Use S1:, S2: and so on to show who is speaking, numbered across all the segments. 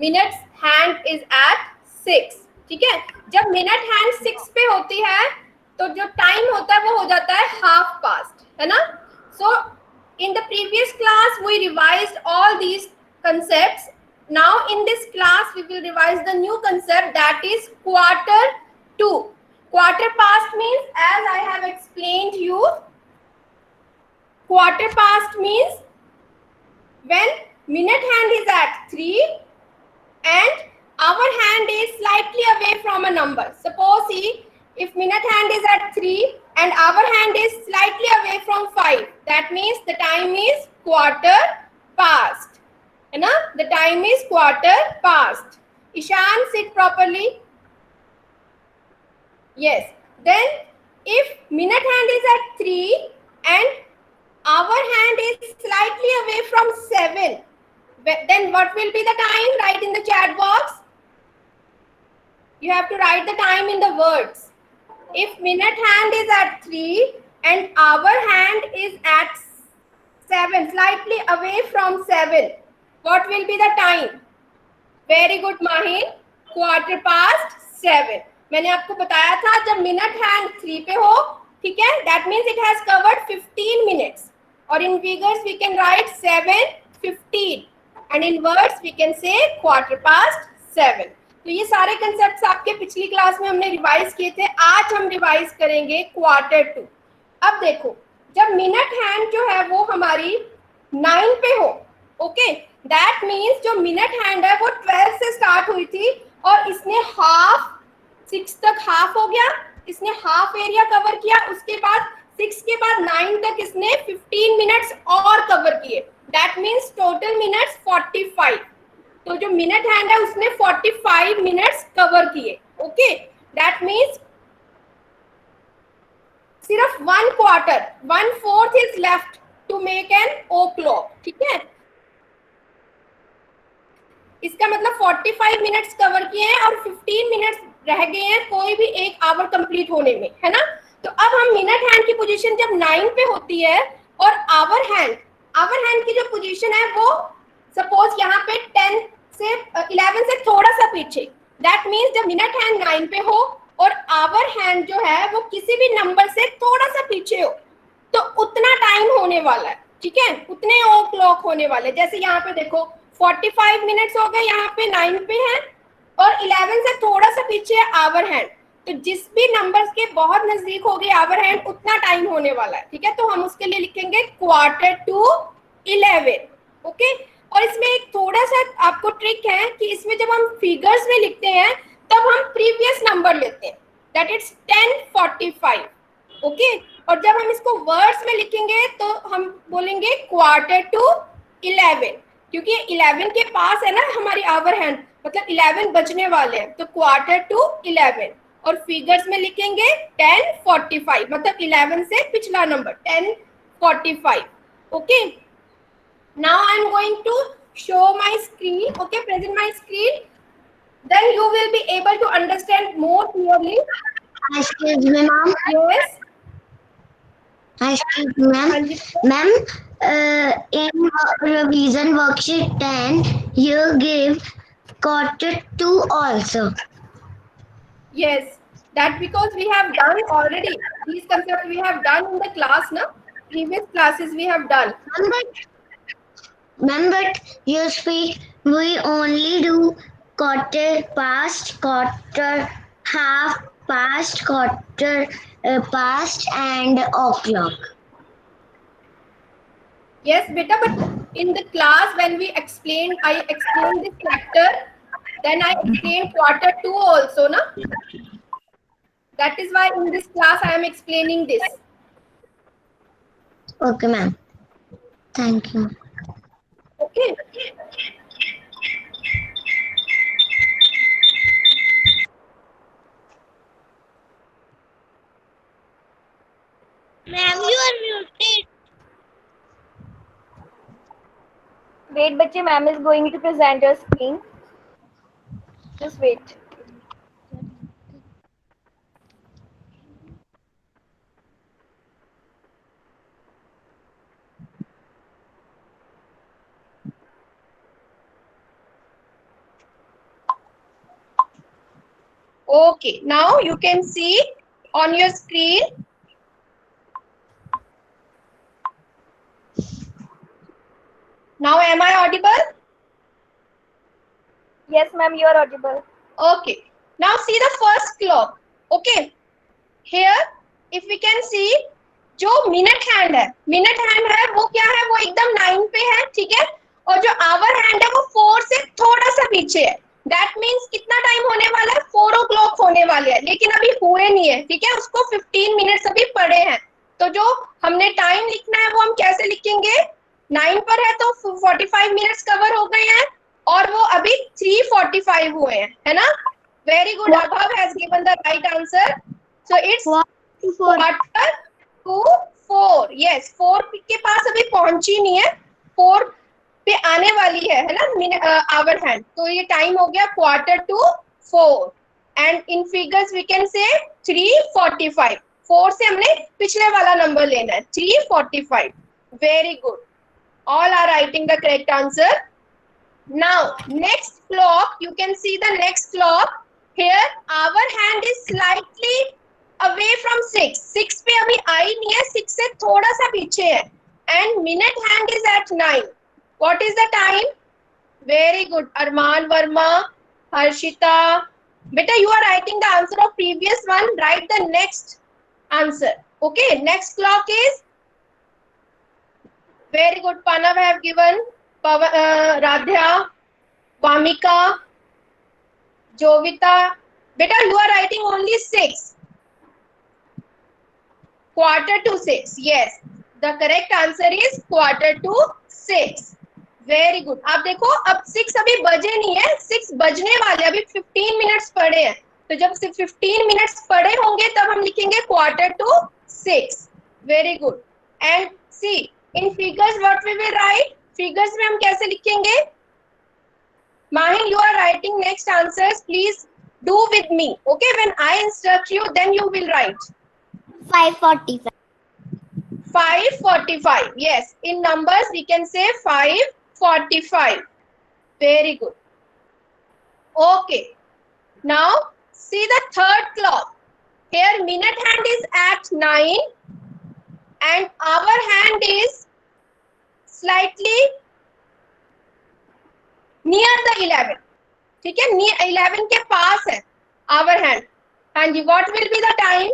S1: Minutes hand is eight 6, ठीक है। जब मिनट हैंड 6 पे होती है तो जो टाइम होता है वो हो जाता है हाफ पास्ट, है ना। सो in the previous class we revised all these concepts. Now in this class we will revise the new concept, that is quarter to. Quarter past means, as I have explained you, quarter past means when minute hand is at 3 and our hand is slightly away from a number. Suppose see, if minute hand is at 3 and our hand is slightly away from 5, that means the time is quarter past, है ना, the time is quarter past. Ishan, sit properly. Yes, then if minute hand is at 3 and our hand is slightly away from 7, then what will be the time? Write in the chat box. You have to write the time in the words. If minute hand is at 3 and our hand is at 7, slightly away from 7, what will be the time? Very good Mahin, quarter past 7. मैंने आपको बताया था जब minute hand 3 पे हो, ठीक है, that means it has covered 15 minutes. और in figures we can write 7:15 and in words we can say quarter past 7. तो ये सारे कंसेप्ट्स आपके पिछली क्लास में हमने रिवाइज किए थे, आज हम रिवाइज करेंगे क्वार्टर टू। अब देखो, जब मिनट हैंड जो है वो हमारी 9 पे हो, ओके, दैट मीन्स जो मिनट हैंड है वो 12 से स्टार्ट हुई थी और इसने हाफ 6 तक हाफ हो गया, इसने हाफ एरिया कवर किया, उसके बाद 6 के बाद 9 तक इसने 15 मिनट्स और कवर किए, दैट मीन्स टोटल मिनट्स 45। तो जो मिनट हैंड है उसने 45 मिनट्स कवर किए, ओके, दैट मीन्स सिर्फ 1 quarter, 1/4 is left to make an o'clock, ठीक है। इसका मतलब 45 मिनट्स कवर किए हैं और 15 मिनट्स रह गए हैं कोई भी एक आवर कंप्लीट होने में, है ना। तो अब हम मिनट हैंड की पोजीशन जब 9 पे होती है और आवर हैंड की जो पोजीशन है वो सपोज यहाँ पे 10 से 11 से थोड़ा सा पीछे, दैट मीन्स जब मिनट हैंड 9 पे हो और आवर हैंड जो है वो किसी भी नंबर से थोड़ा सा पीछे हो, तो उतना टाइम होने वाला है, ठीक है, उतने ओ क्लॉक होने वाले। जैसे यहाँ पे देखो 45 मिनट्स हो गए, यहाँ पे 9 पे है और 11 से थोड़ा सा पीछे है आवर हैंड, तो जिस भी नंबर्स के बहुत नजदीक हो गए आवर हैंड उतना टाइम होने वाला है, ठीक है। तो हम उसके लिए लिखेंगे क्वार्टर टू 11, ओके। और इसमें एक थोड़ा सा आपको ट्रिक है कि इसमें जब हम फिगर्स में लिखते हैं तब हम प्रीवियस नंबर लेते हैं, दैट इज 10:45, ओके। और जब हम इसको वर्ड्स में लिखेंगे तो हम बोलेंगे क्वार्टर टू 11, क्योंकि 11 के पास है ना हमारी आवर हैंड, मतलब 11 बजने वाले हैं, तो क्वार्टर टू 11। और फिगर्स में लिखेंगे 10:45, मतलब 11 से पिछला number 10:45, okay. Now I am going to show my screen, okay, present my screen, then you will be able to understand more clearly.
S2: Excuse me, ma'am.
S1: Yes.
S2: Excuse me, ma'am. Ma'am, in revision worksheet 10, you give quarter two also.
S1: Yes, that because we have done already. These concepts we have done in the class, no? Previous classes we have done.
S2: Ma'am, but you speak, we only do quarter past, quarter half past, quarter past, and o'clock.
S1: Yes, beta, but in the class when we explained, I explained this chapter, then I explained quarter two also, na? That is why in this class I am explaining this.
S2: Okay, ma'am. Thank you.
S1: Okay.
S2: Ma'am, you are muted.
S3: Wait, बच्चे, ma'am is going to present your screen. Just wait.
S1: Okay, now you can see on your screen. Now am I audible?
S3: Yes, ma'am, you are audible.
S1: Okay, now see the first clock. Okay, here if we can see, जो minute hand है वो क्या है, वो एकदम 9 पे है, ठीक है, और जो आवर हैंड है वो 4 से थोड़ा सा पीछे है. दैट मीन्स कितना टाइम होने वाला है, 4 o'clock होने वाले हैं, लेकिन अभी हुए नहीं है, ठीक है, उसको 15 मिनट्स अभी पड़े हैं. तो जो हमने टाइम लिखना है वो हम कैसे लिखेंगे, 9 पर है तो 45 मिनट्स कवर हो गए हैं और वो अभी 3:45 हुए हैं, है ना. Very good, Abhav has given the right answer. So it's quarter to 4. Yes, 4 के पास अभी पहुंची नहीं है, 4 पे आने वाली है ना आवर हैंड. तो ये टाइम हो गया quarter to 4 and in figures we can say 3:45. 4 से हमने पिछले वाला नंबर लेना है, 3:45. Very good, all are writing the correct answer. Now next clock, you can see the next clock. Here our hand is slightly away from 6. 6 पे अभी आई नहीं है, 6 से थोड़ा सा पीछे है and minute hand is at 9. What is the time? Very good, Arman Verma, Harshita. Beta, you are writing the answer of previous one. Write the next answer. Okay, next clock is very good. Panav have given, Radhya, Vamika, Jovita. Beta, you are writing only 6. Quarter to 6. Yes, the correct answer is quarter to 6. Very good. आप देखो अब 6 अभी बजे नहीं है, 6 बजने वाले, अभी 15 मिनट्स पड़े हैं. तो जब 15 मिनट्स पड़े होंगे तब हम लिखेंगे quarter to 6. Very good. And see in figures what we will write, figures में हम कैसे लिखेंगे. Mahin, you are writing next answers, please do with me. Okay, when I instruct you then you will write.
S2: 5:45.
S1: 5:45. Yes, in numbers we can say 5:45. Very good. Okay, now see the third clock. Here minute hand is at 9 and hour hand is slightly near the 11. ठीक है, 11 के पास है hour hand. हाँ जी, what will be the time?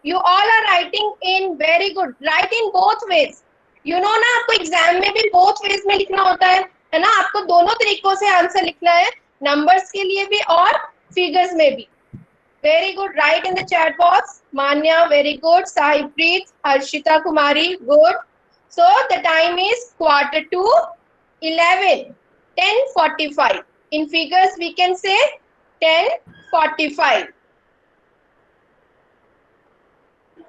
S1: You all are writing in, very good, write in both ways. You know ना, आपको exam में भी both ways में लिखना होता है ना, आपको दोनों तरीकों से आंसर लिखना है, नंबर्स के लिए भी और फिगर्स में भी. Very good, write in the chat box. Manya, very good. Sahipreet, Harshita Kumari, good. So the time is quarter to 11, 10:45. In figures we can say 10:45.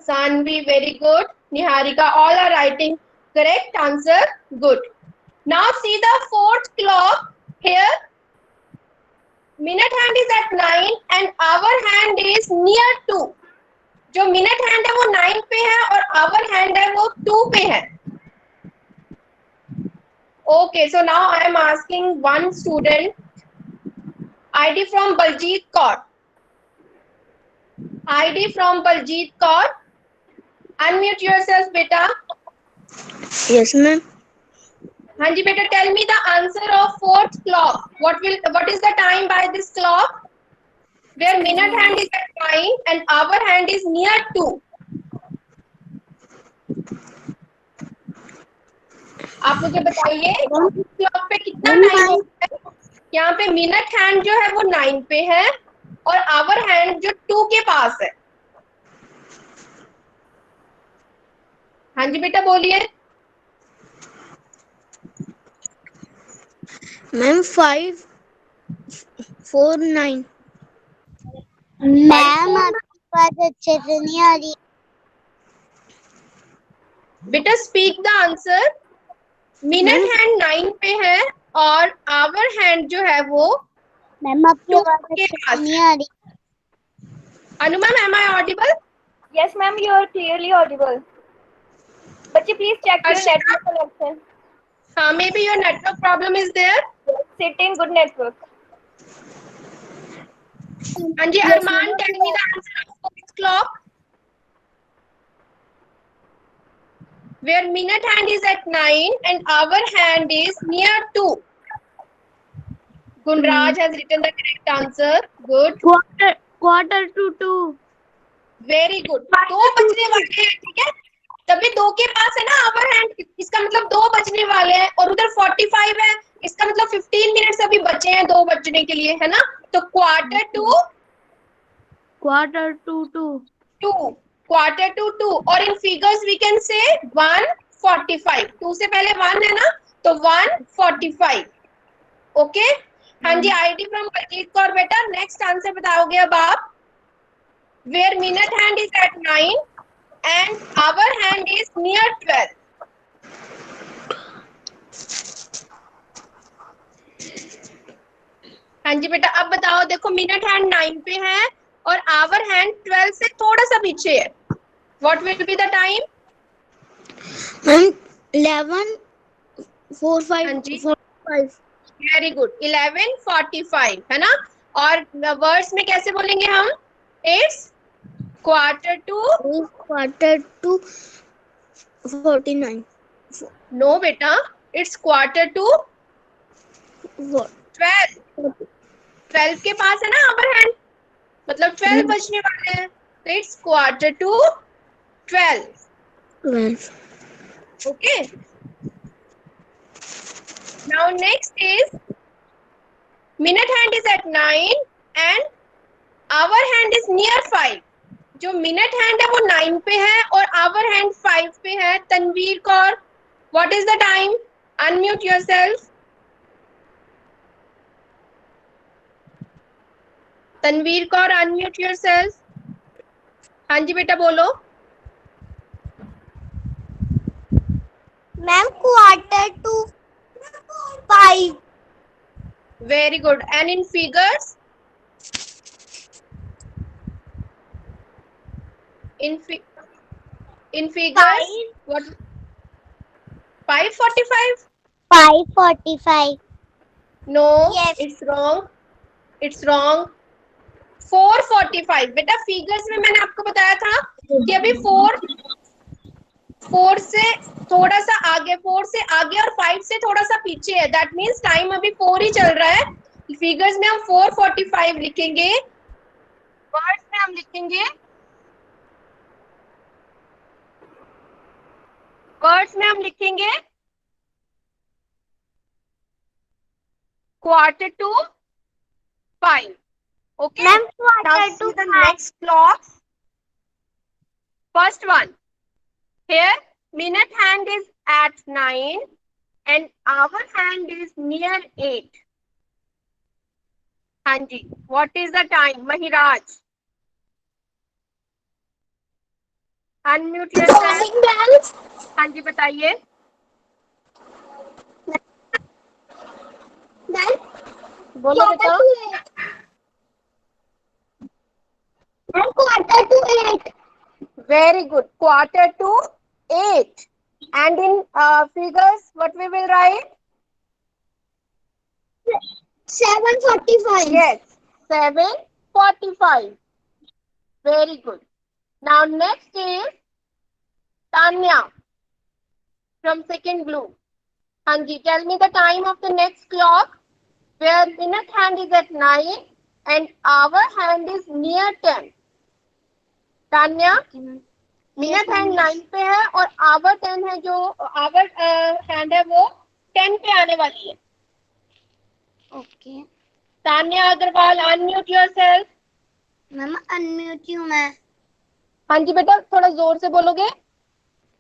S1: Sanvi, very good. Niharika, all are writing correct answer. Good. Now see the fourth clock. Here minute hand is at 9 and hour hand is near 2. जो minute hand है वो 9 पे है और hour hand है वो 2 पे है. Okay, so now I am asking one student, ID from Baljeet Kaur. ID from Baljeet Kaur. Unmute yourself, beta.
S2: Yes, ma'am.
S1: हाँ जी बेटा, tell me the answer of fourth clock. What is the time by this clock? Where minute hand is at 9 and hour hand is near 2. आप मुझे बताइए clock पे कितना time होता है. यहाँ पे मिनट हैंड जो है वो 9 पे है और आवर हैंड जो 2 के पास है. हाँ जी बेटा बोलिए.
S2: मैम 5:49. मैम आपकी बात अच्छे से नहीं आ रही.
S1: बेटा speak the answer. Minute hand 9 पे है और आवर हैंड जो है वो
S2: मैम आपकी बात अच्छे से नहीं आ रही.
S1: अनुमान, am I audible?
S3: Yes, ma'am, you are clearly audible. बच्चे please check your network connection.
S1: हाँ, maybe your network problem is there.
S3: Sit in good network.
S1: हाँ जी Arman, tell me the answer of fourth clock where minute hand is at 9 and hour hand is near 2. Gunraj has written the correct answer. Good.
S2: quarter to 2.
S1: Very good. 2 बजने वाले हैं, ठीक है. तभी 2 के पास है ना आवर हैंड, इसका मतलब 2 बजने वाले हैं और उधर 45 है, इसका मतलब 15 मिनट्स अभी बचे हैं 2 बजने के लिए, है ना. तो quarter to two, quarter to 2 और इन फिगर्स वी कैन से 1:45. 2 से पहले 1 है ना, तो 1:45. ओके. हाँ जी आईडी फ्रॉम बलजीत कौर. बेटा नेक्स्ट आंसर बताओगे अब आप. Where minute hand is at 9 and our hand is near 12. हाँ जी बेटा अब बताओ. देखो मिनट हैंड 9 पे है और आवर हैंड 12 से थोड़ा सा पीछे है. What will be the time?
S2: 11:45.
S1: हाँ जी वेरी गुड. 11:45 है ना. और वर्ड्स में कैसे बोलेंगे हम? It's quarter to
S2: 49.
S1: नो बेटा, इट्स क्वार्टर टू 12. 12 के पास है ना आवर हैंड, मतलब 12 बजने वाले हैं. तो it's quarter to 12. Okay. Now next is minute hand is at 9 and hour hand is near 5. जो मिनट हैंड है वो 9 पे है और आवर हैंड 5 पे है. Tanvir Kaur, what is the time? Unmute yourself. Tanvir Kaur unmute yourself. हाँ जी बेटा बोलो.
S2: Ma'am quarter to 5.
S1: Very good. And in figures? In figures, what? 5:45?
S2: 5:45.
S1: No,
S2: Yes.
S1: it's wrong. It's wrong. 4:45. बेटा फिगर्स में मैंने आपको बताया था कि अभी 4 से थोड़ा सा आगे, 4 से आगे और 5 से थोड़ा सा पीछे है. दैट मीन्स टाइम अभी 4 ही चल रहा है. फिगर्स में हम 4:45 लिखेंगे. वर्ड्स में हम लिखेंगे, वर्ड्स में हम लिखेंगे quarter to 5. Okay.
S2: Ma'am,
S1: Now
S2: quarter
S1: see
S2: to
S1: the
S2: 5.
S1: next clocks. First one. Here minute hand is at 9 and hour hand is near 8. हाँ जी. What is the time? Mahiraj. Unmute yourself. हाँ जी बताइए. बोलो बेटा.
S2: Quarter to 8.
S1: Very good. Quarter to 8. And in figures, what we will write?
S2: 7:45.
S1: Yes, 7:45. Very good. Now next is Tanya from second blue. Hanji, tell me the time of the next clock where minute hand is at 9 and hour hand is near 10. Tanya, minute hand 9 पे है और hour 10 है. जो hour hand है वो 10 पे आने वाली है.
S2: Okay.
S1: Tanya Agarwal, unmute yourself.
S2: Ma'am unmute हूँ मैं.
S1: हाँ जी बेटा थोड़ा जोर से बोलोगे.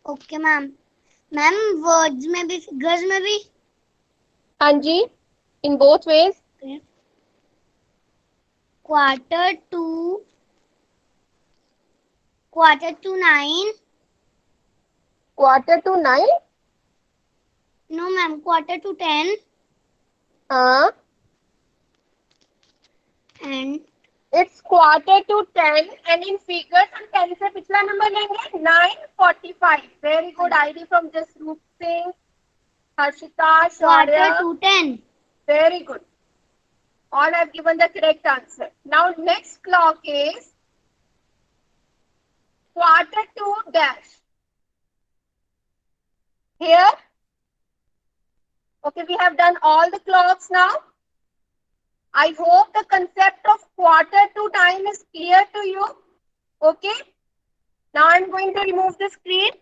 S2: Okay ma'am. मैम वर्ड्स में भी फिगर्स में भी.
S1: हाँ जी, in both ways.
S2: quarter to 9.
S1: Quarter to 9.
S2: No ma'am, quarter to 10.
S1: हाँ.
S2: And
S1: It's quarter to 10 and in figures हम 10 से पिछला नंबर लेंगे 9:45. Very good ID from Jasroop Singh, Harshita,
S2: quarter
S1: Shaurya.
S2: to 10.
S1: Very good. All have given the correct answer. Now next clock is 1:45 here. Okay, we have done all the clocks now. I hope the concept of 1:45 time is clear to you. Okay. Now I'm going to remove the screen.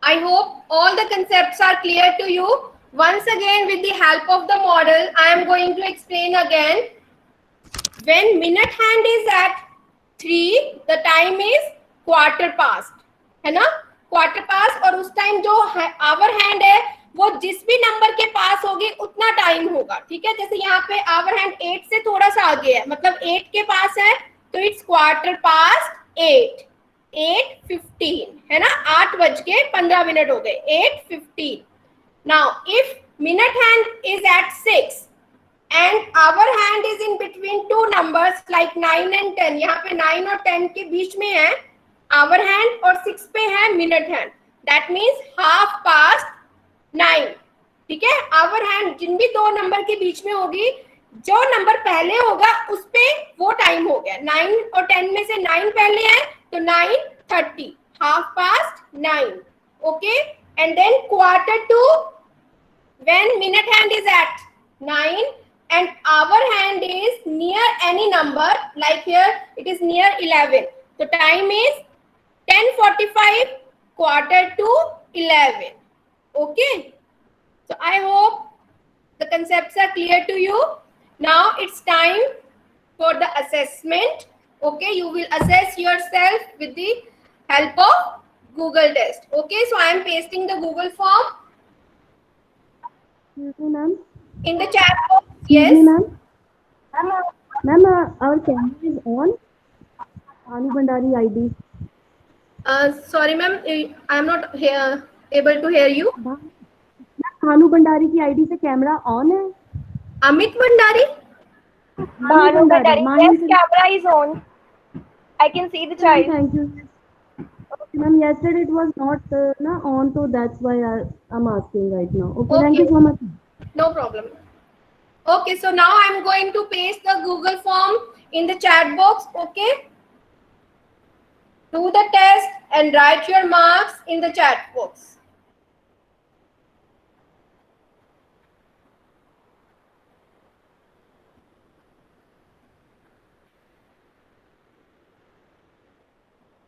S1: I hope all the concepts are clear to you. Once again, with the help of the model, I am going to explain again. When minute hand is at 3, the time is 1/4, है ना? 1/4, और उस time जो our hand है वो जिस भी number के पास होगी उतना टाइम होगा, ठीक है? जैसे यहाँ पे आवर हैंड 8 से थोड़ा सा आगे है, मतलब 8 के पास है तो इट्स 8:15, 8:15, है ना? 8:15 हो गए, 8:15. Now if minute hand is at 6 and our hand is in between two numbers like 9 and 10, यहाँ पे 9 और 10 के बीच में है our hand और 6 पे है minute hand, that means 9:30. ठीक है? our hand जिन भी दो नंबर के बीच में होगी, जो नंबर पहले होगा उस पे वो टाइम हो गया. 9 और 10 में से 9 पहले है तो 9:30, 9:30. Okay, and then 1:45, when minute hand is at 9 and our hand is near any number, like here it is near 11, the time is 10:45, 11:15. Okay, so I hope the concepts are clear to you. Now it's time for the assessment. Okay, you will assess yourself with the help of Google test. Okay, so I am pasting the Google form in the chat box. Yes,
S4: ma'am, our camera is on. Anu Bandari ID.
S1: sorry ma'am, I am not able to hear you.
S4: Anu Bandari की ID से camera on है.
S1: Amit Bandari?
S3: Bhanu Bandari. Yes, camera is on. I can see the child.
S4: Thank you. Ma'am, yesterday it was not on, so that's why I'm asking right now. Okay, thank you so much.
S1: No problem. Okay, so now I'm going to paste the Google form in the chat box. Okay, do the test and write your marks in the chat box.